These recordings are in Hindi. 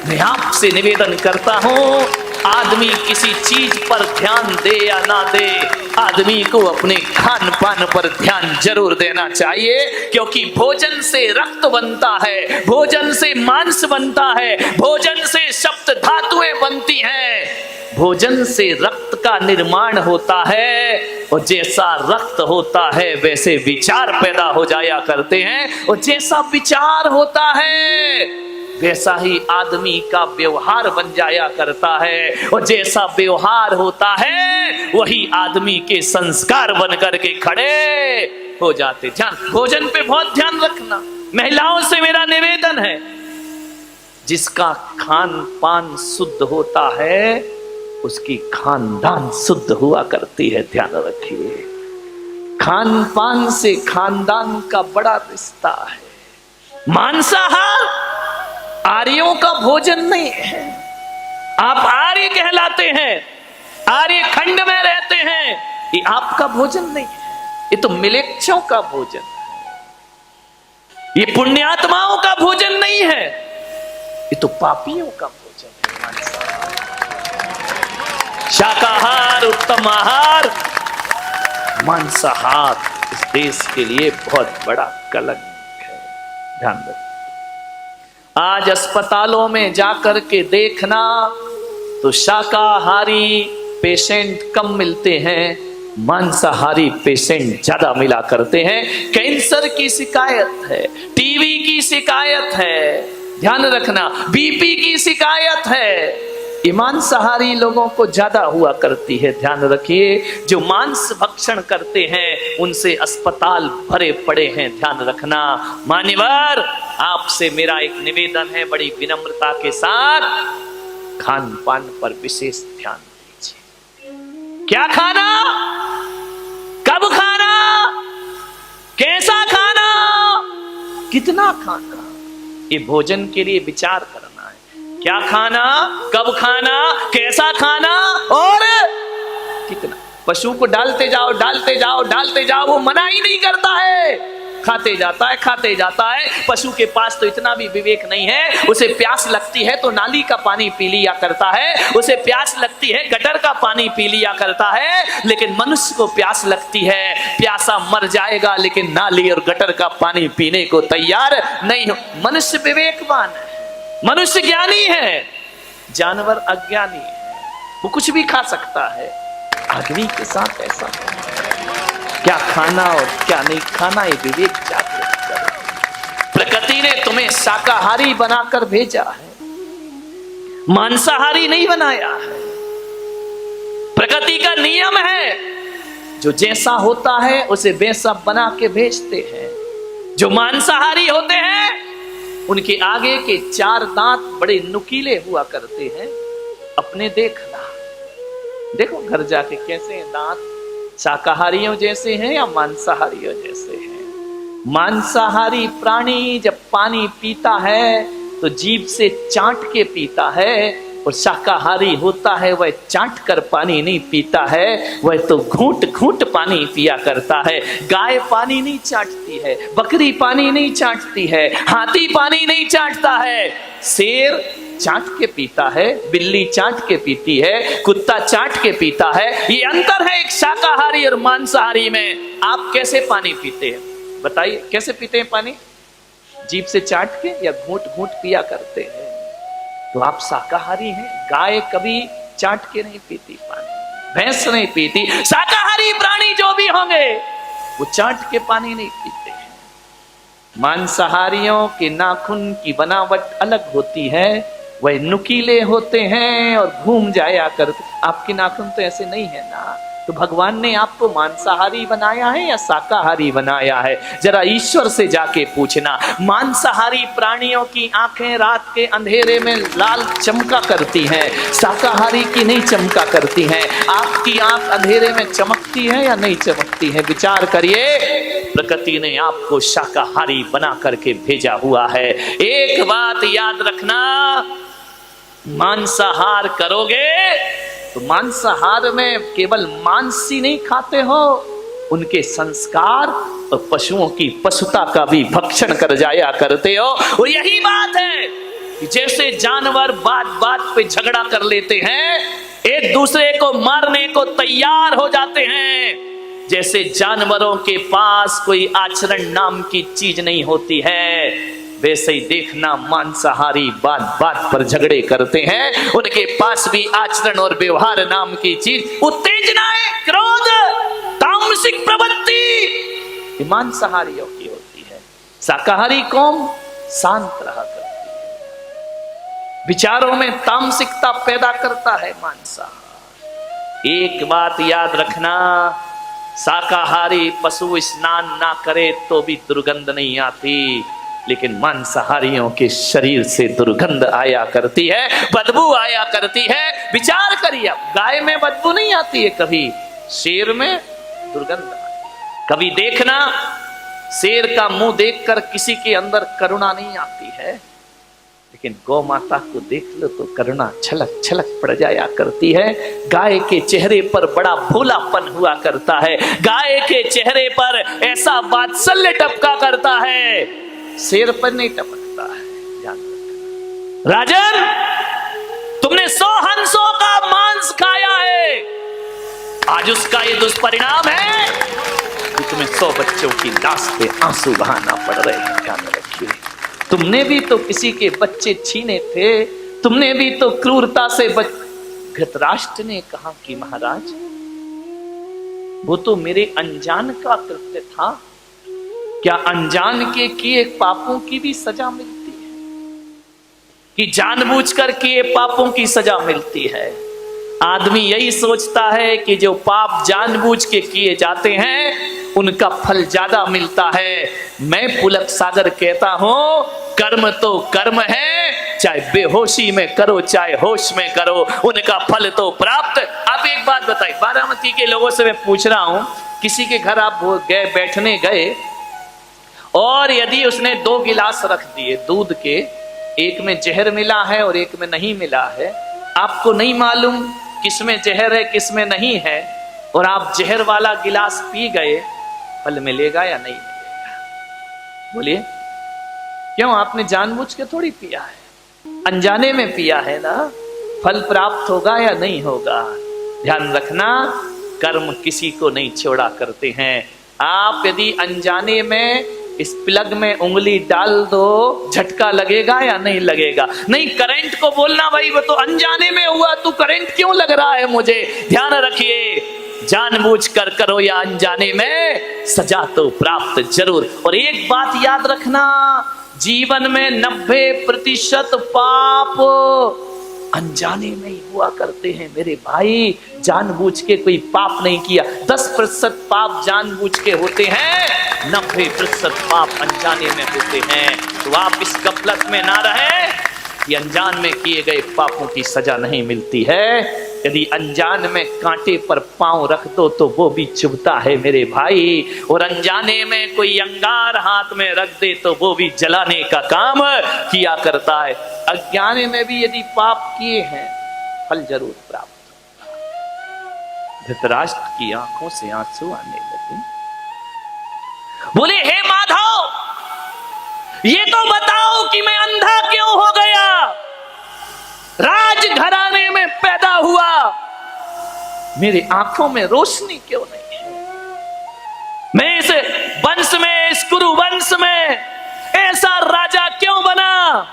मैं आपसे निवेदन करता हूं, आदमी किसी चीज पर ध्यान दे या ना दे, आदमी को अपने खान पान पर ध्यान जरूर देना चाहिए, क्योंकि भोजन से रक्त बनता है, भोजन से मांस बनता है, भोजन से सप्त धातुएं बनती हैं, भोजन से रक्त का निर्माण होता है, और जैसा रक्त होता है वैसे विचार पैदा हो जाया करते हैं, और जैसा विचार होता है वैसा ही आदमी का व्यवहार बन जाया करता है, और जैसा व्यवहार होता है वही आदमी के संस्कार बन करके खड़े हो जाते। ध्यान, भोजन पे बहुत ध्यान रखना। महिलाओं से मेरा निवेदन है, जिसका खान पान शुद्ध होता है उसकी खानदान शुद्ध हुआ करती है। ध्यान रखिए, खान पान से खानदान का बड़ा रिश्ता है। मांसाहार आर्यों का भोजन नहीं है। आप आर्य कहलाते हैं, आर्य खंड में रहते हैं, ये आपका भोजन नहीं है, ये तो मिलेच्छों का भोजन है, ये पुण्यात्माओं का भोजन नहीं है, ये तो पापियों का भोजन है। शाकाहार उत्तम आहार, मांसाहार इस देश के लिए बहुत बड़ा कलंक है। ध्यान रखिए, आज अस्पतालों में जाकर के देखना तो शाकाहारी पेशेंट कम मिलते हैं, मांसाहारी पेशेंट ज्यादा मिला करते हैं। कैंसर की शिकायत है, टीबी की शिकायत है, ध्यान रखना, बीपी की शिकायत है, ये मांसाहारी लोगों को ज्यादा हुआ करती है। ध्यान रखिए, जो मांस भक्षण करते हैं उनसे अस्पताल भरे पड़े हैं। ध्यान रखना। मान्यवर, आपसे मेरा एक निवेदन है, बड़ी विनम्रता के साथ खान पान पर विशेष ध्यान दीजिए। क्या खाना, कब खाना, कैसा खाना, कितना खाना, ये भोजन के लिए विचार करना है। क्या खाना, कब खाना, कैसा खाना और कितना। पशु को डालते जाओ डालते जाओ डालते जाओ, वो मना ही नहीं करता है, खाते जाता है खाते जाता है। पशु के पास तो इतना भी विवेक नहीं है, उसे प्यास लगती है तो नाली का पानी पी लिया करता है, उसे प्यास लगती है गटर का पानी पी लिया करता है। लेकिन मनुष्य को प्यास लगती है, प्यासा मर जाएगा लेकिन नाली और गटर का पानी पीने को तैयार नहीं हो। मनुष्य विवेकवान है, मनुष्य ज्ञानी है, जानवर अज्ञानी है, वो कुछ भी खा सकता है। आदमी के साथ ऐसा क्या खाना और क्या नहीं खाना, ये विवेक जागृत करो। प्रकृति ने तुम्हें शाकाहारी बनाकर भेजा है, मांसाहारी नहीं बनाया है। प्रकृति का नियम है, जो जैसा होता है उसे वैसा बना के भेजते हैं। जो मांसाहारी होते हैं उनके आगे के 4 दांत बड़े नुकीले हुआ करते हैं। अपने देखना, देखो घर जाके कैसे हैं दांत, शाकाहारियों जैसे हैं या मांसाहारियों जैसे हैं। मांसाहारी प्राणी जब पानी पीता है तो जीभ से चाट के पीता है, और शाकाहारी होता है वह चाट कर पानी नहीं पीता है, वह तो घूंट घूंट पानी पिया करता है। गाय पानी नहीं चाटती है, बकरी पानी नहीं चाटती है, हाथी पानी नहीं चाटता है, शेर चाट के पीता है, बिल्ली चाट के पीती है, कुत्ता चाट के पीता है। ये अंतर है एक शाकाहारी और मांसाहारी में। आप कैसे पानी पीते हैं बताइए, कैसे पीते हैं पानी? जीभ से चाट के या घूंट घूंट पिया करते हैं? तो आप शाकाहारी हैं। गाय कभी चाट के नहीं पीती पानी, भैंस नहीं पीती। शाकाहारी प्राणी जो भी होंगे वो चाट के पानी नहीं पीते हैं। मांसाहारियों के नाखून की बनावट अलग होती है, वह नुकीले होते हैं और घूम जाया करते। आपके नाखून तो ऐसे नहीं है ना, तो भगवान ने आपको मांसाहारी बनाया है या शाकाहारी बनाया है? जरा ईश्वर से जाके पूछना। मांसाहारी प्राणियों की आंखें रात के अंधेरे में लाल चमका करती हैं, शाकाहारी की नहीं चमका करती हैं। आपकी आंख अंधेरे में चमकती है या नहीं चमकती है? विचार करिए। प्रकृति ने आपको शाकाहारी बना करके भेजा हुआ है। एक बात याद रखना, मांसाहार करोगे तो मांसाहार में केवल मांस ही नहीं खाते हो, उनके संस्कार और पशुओं की पशुता का भी भक्षण कर जाया करते हो। और यही बात है, कि जैसे जानवर बात बात पे झगड़ा कर लेते हैं, एक दूसरे को मारने को तैयार हो जाते हैं, जैसे जानवरों के पास कोई आचरण नाम की चीज नहीं होती है, वैसे ही देखना मांसाहारी बात बात पर झगड़े करते हैं, उनके पास भी आचरण और व्यवहार नाम की चीज, उत्तेजनाएं, क्रोध, तामसिक प्रवृत्ति मांसाहारियों की होती है। शाकाहारी कौम शांत रहा करती है, विचारों में तामसिकता पैदा करता है मांसाहार। एक बात याद रखना, शाकाहारी पशु स्नान ना करे तो भी दुर्गंध नहीं आती, लेकिन मांसाहारियों के शरीर से दुर्गंध आया करती है, बदबू आया करती है। विचार करिए, गाय में बदबू नहीं आती है कभी, शेर में दुर्गंध आती है। कभी देखना, शेर का मुंह देखकर किसी के अंदर करुणा नहीं आती है, लेकिन गौ माता को देख लो तो करुणा छलक छलक पड़ जाया करती है। गाय के चेहरे पर बड़ा भोलापन हुआ करता है, गाय के चेहरे पर ऐसा वात्सल्य टपका करता है, शेर पर नहीं टपकता है। ध्यान रखना राजन, तुमने 100 हंसों का मांस खाया है, आज उसका ये दुष्परिणाम है कि तुम्हें 100 बच्चों की लाश पे आंसू बहाना पड़ रहे हैं। ध्यान रखिए, तुमने भी तो किसी के बच्चे छीने थे, तुमने भी तो क्रूरता से धृतराष्ट्र ने कहा कि महाराज वो तो मेरे अनजान का कृत्य था, क्या अनजान के किए पापों की भी सजा मिलती है कि जानबूझकर किए पापों की सजा मिलती है? आदमी यही सोचता है कि जो पाप जानबूझ के किए जाते हैं उनका फल ज्यादा मिलता है। मैं पुलक सागर कहता हूं, कर्म तो कर्म है, चाहे बेहोशी में करो चाहे होश में करो, उनका फल तो प्राप्त। आप एक बात बताइए, बारामती के लोगों से मैं पूछ रहा हूं, किसी के घर आप गए, बैठने गए और यदि उसने 2 गिलास रख दिए दूध के, एक में जहर मिला है और एक में नहीं मिला है, आपको नहीं मालूम किसमें जहर है किसमें नहीं है, और आप जहर वाला गिलास पी गए, फल मिलेगा या नहीं मिलेगा? बोलिए, क्यों? आपने जानबूझ के थोड़ी पिया है, अनजाने में पिया है ना, फल प्राप्त होगा या नहीं होगा? ध्यान रखना, कर्म किसी को नहीं छोड़ा करते हैं। आप यदि अनजाने में इस प्लग में उंगली डाल दो, झटका लगेगा या नहीं लगेगा? नहीं, करंट को बोलना भाई वो तो अनजाने में हुआ, तू करंट क्यों लग रहा है मुझे? ध्यान रखिए, जानबूझ कर करो या अनजाने में, सजा तो प्राप्त जरूर। और एक बात याद रखना, जीवन में 90% पाप अनजाने में ही हुआ करते हैं मेरे भाई, जानबूझ के कोई पाप नहीं किया। 10% पाप जानबूझ के होते हैं, 90% पाप अनजाने में होते हैं। तो आप इस गफलत में ना रहे कि अनजान में किए गए पापों की सजा नहीं मिलती है। यदि अनजान में कांटे पर पांव रख दो तो वो भी चुभता है मेरे भाई, और अनजाने में कोई अंगार हाथ में रख दे तो वो भी जलाने का काम किया करता है। अज्ञान में भी यदि पाप किए हैं, फल जरूर प्राप्त होगा। धृतराष्ट्र की आंखों से आंसू आने लगे, बोले, हे माधव, ये तो बताओ कि मैं अंधा क्यों हो गया? राजघराने में पैदा हुआ, मेरी आंखों में रोशनी क्यों नहीं है? मैं इस वंश में, इस कुरु वंश में ऐसा राजा क्यों बना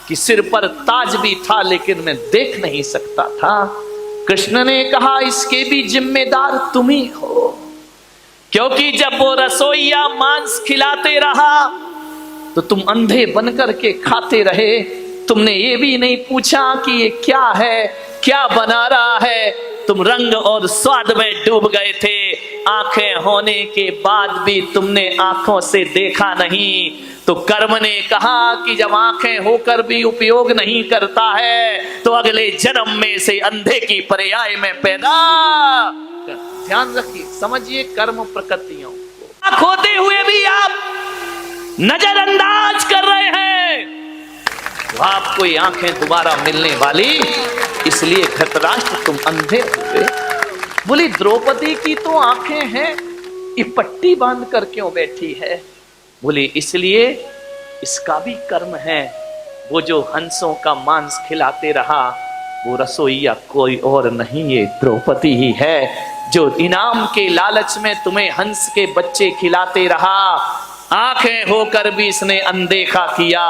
कि सिर पर ताज भी था लेकिन मैं देख नहीं सकता था? कृष्ण ने कहा, इसके भी जिम्मेदार तुम ही हो, क्योंकि जब वो रसोइया मांस खिलाते रहा तो तुम अंधे बनकर के खाते रहे। तुमने ये भी नहीं पूछा कि ये क्या है, क्या बना रहा है। तुम रंग और स्वाद में डूब गए थे। आंखें होने के बाद भी तुमने आंखों से देखा नहीं। तो कर्म ने कहा कि जब आंखें होकर भी उपयोग नहीं करता है तो अगले जन्म में से अंधे की पर्याय में पैदा। ध्यान रखिए, समझिए कर्म प्रकृतियों को। आंख होते हुए भी आप नजरअंदाज कर रहे हैं तो आपको ये आंखें दोबारा मिलने वाली, इसलिए धृतराष्ट्र तुम अंधे हुए। बोली, द्रौपदी की तो आंखें हैं, ये पट्टी बांध कर क्यों बैठी है? बोले, इसलिए इसका भी कर्म है। वो जो हंसों का मांस खिलाते रहा, वो रसोईया कोई और नहीं, ये द्रौपदी ही है, जो इनाम के लालच में तुम्हें हंस के बच्चे खिलाते रहा। आंखें होकर भी इसने अनदेखा किया,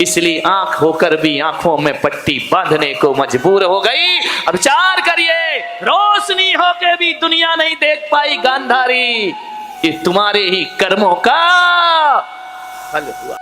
इसलिए आंख होकर भी आंखों में पट्टी बांधने को मजबूर हो गई। अब विचार करिए, रोशनी होकर भी दुनिया नहीं देख पाई गांधारी, ये तुम्हारे ही कर्मों का फल हुआ।